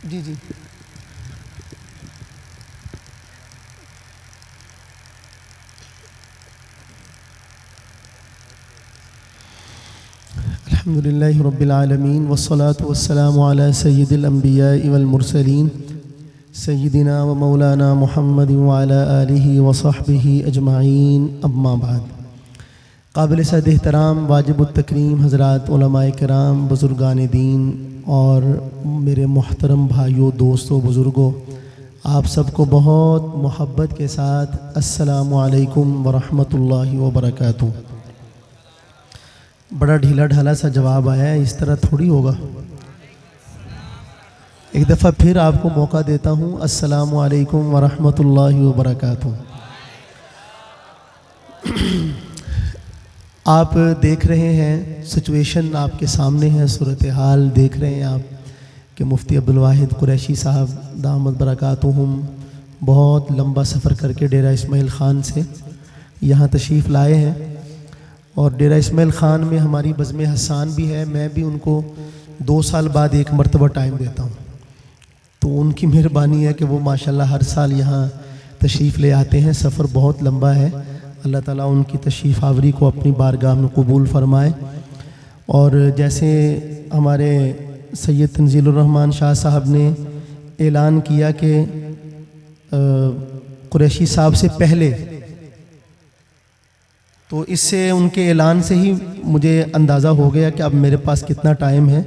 جی جی الحمد للہ رب العالمین والصلاة والسلام علی سید الانبیاء والمرسلین سیدنا و مولانا محمد وعلی آلہ وصحبہ اجمعین اما بعد۔ قابل صد احترام واجب التکریم حضرات علماء کرام، بزرگان دین اور میرے محترم بھائیوں، دوستوں، بزرگوں، آپ سب کو بہت محبت کے ساتھ السلام علیکم ورحمۃ اللہ وبرکاتہ۔ بڑا ڈھیلا ڈھالا سا جواب آیا ہے، اس طرح تھوڑی ہوگا۔ ایک دفعہ پھر آپ کو موقع دیتا ہوں، السلام علیکم ورحمۃ اللہ وبرکاتہ۔ آپ دیکھ رہے ہیں سچویشن آپ کے سامنے ہے، صورتحال دیکھ رہے ہیں آپ کہ مفتی عبدالواحد قریشی صاحب دامت برکاتہم بہت لمبا سفر کر کے ڈیرہ اسماعیل خان سے یہاں تشریف لائے ہیں، اور ڈیرہ اسماعیل خان میں ہماری بزم حسان بھی ہے۔ میں بھی ان کو 2 سال بعد ایک مرتبہ ٹائم دیتا ہوں، تو ان کی مہربانی ہے کہ وہ ماشاءاللہ ہر سال یہاں تشریف لے آتے ہیں۔ سفر بہت لمبا ہے، اللہ تعالیٰ ان کی تشریف آوری کو اپنی بارگاہ میں قبول فرمائے۔ اور جیسے ہمارے سید تنزیل الرحمن شاہ صاحب نے اعلان کیا کہ قریشی صاحب سے پہلے، تو اس سے ان کے اعلان سے ہی مجھے اندازہ ہو گیا کہ اب میرے پاس کتنا ٹائم ہے،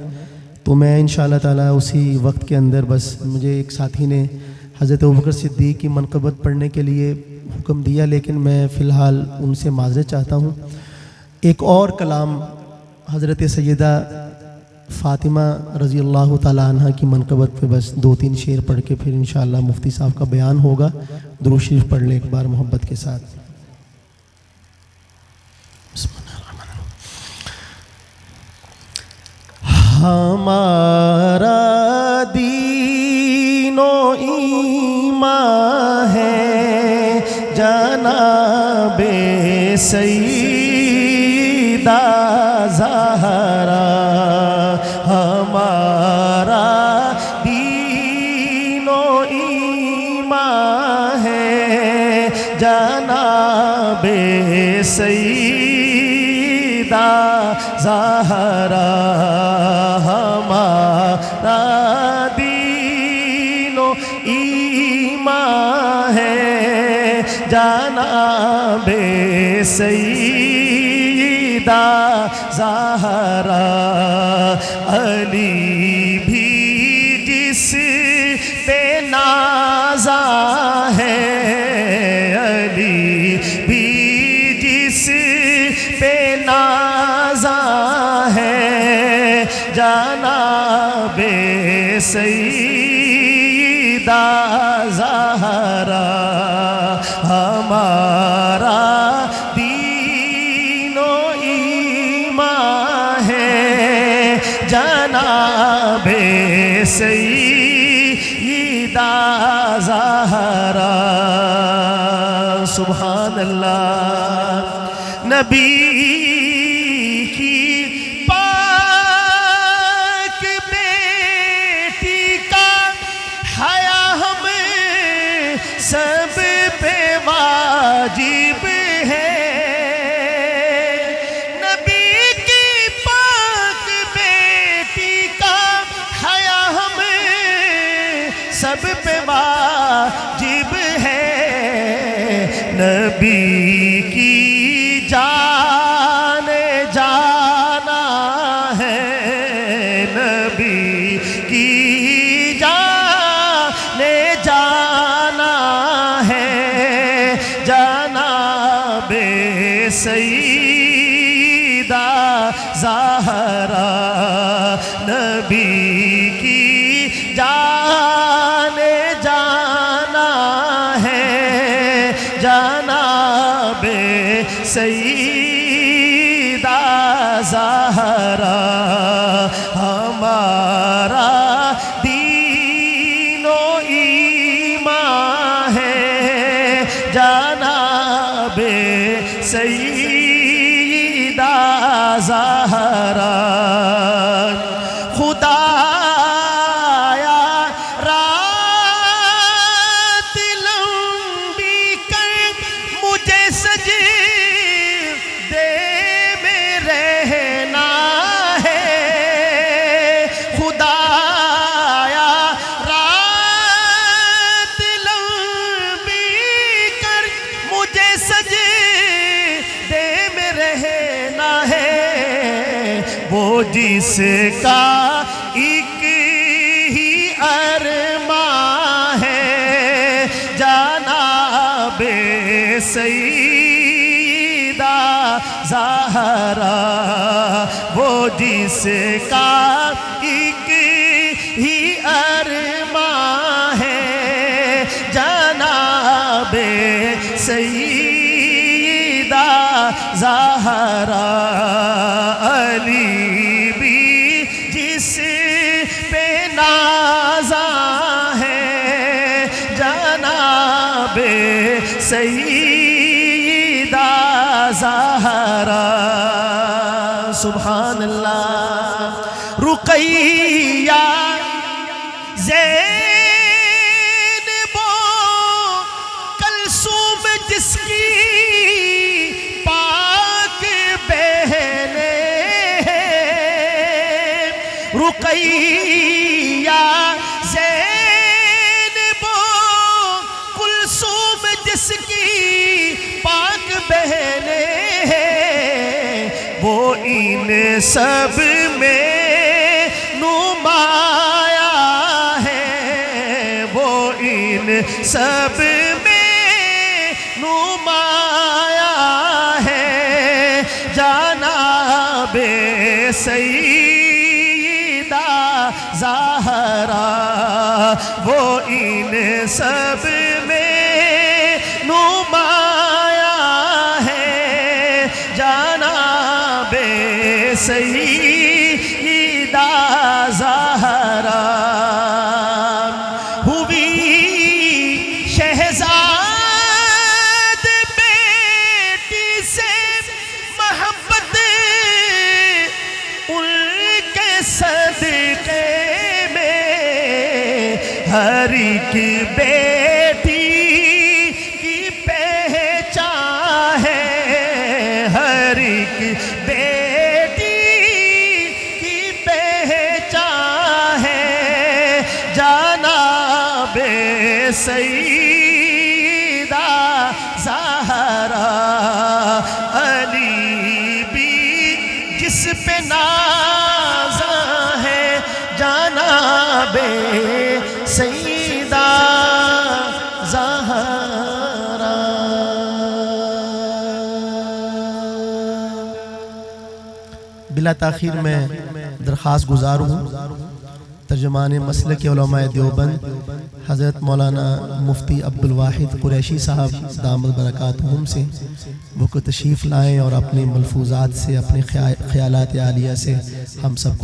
تو میں انشاءاللہ تعالیٰ اسی وقت کے اندر، بس مجھے ایک ساتھی نے حضرت ابوبکر صدیق کی منقبت پڑھنے کے لیے حکم دیا، لیکن میں فی الحال ان سے معذرت چاہتا ہوں۔ ایک اور کلام حضرت سیدہ فاطمہ رضی اللہ تعالیٰ عنہ کی منقبت پہ بس 2-3 شعر پڑھ کے پھر انشاءاللہ مفتی صاحب کا بیان ہوگا۔ درود شریف پڑھ لیں ایک بار محبت کے ساتھ۔ ہمارا دین و ایمان ہے جناب سیدہ زہرا، ہمارا دین و ایمان ہے جناب سیدہ زہرا، ہمارا دین و ایمان ہے جناب سیدہ زہرا، علی بھی جس پہ نازا ہے، علی بھی جس پہ نازا ہے جناب سیدہ زہرا، ہمارا دین و ایمان ہے جناب سیدہ زہرا۔ سبحان اللہ۔ نبی سب پہ واجب ہے، نبی کی پاک بیٹی کا حیا ہمیں سب پہ واجب ہے، نبی کی جان جانا ہے، نبی کی جان جانا جناب سیدہ زہرا، نبی کی جان جانا ہے جناب سیدہ زہرا، ہمارا دین و ایمان ہے جناب سیدہ زہرا، خدایا جس کا ایک ہی ارمان ہے جناب سیدہ زہرا، وہ جس کا ایک ہی ارمان ہے جناب سیدہ زہرا، علی بھی جس پہ نازاں ہے جناب سیدہ زہرا، سبحان اللہ۔ رقیہ زینب کلثوم جس کی پاک بہنیں ہیں، رقیہ زینب کلثوم جس کی پاک بہنیں ہیں، وہ ان سب میں نمایاں ہے، وہ ان سب میں نمایاں ہے جناب سیدہ زہرا، وہ ان سب میں نمایاں ہے جناب سیدہ زہرا، ہوئی شہزاد بیٹی سے محبت ان کے صدقے میں، ہر ایک بیٹی کی پہچان ہے، ہر ایک بیٹی کی پہچان ہے جناب سیدہ زہرا، علی بھی جس پہ نازاں ہے جناب سیدہ زہرا۔ بلا تاخیر میں درخواست گزار ہوں ترجمان مسلک علماء دیوبند حضرت مولانا مفتی عبدالواحد قریشی صاحب دامت برکاتہم سے وہ کو تشریف لائیں اور اپنے ملفوظات سے، اپنے خیالات عالیہ سے ہم سب کو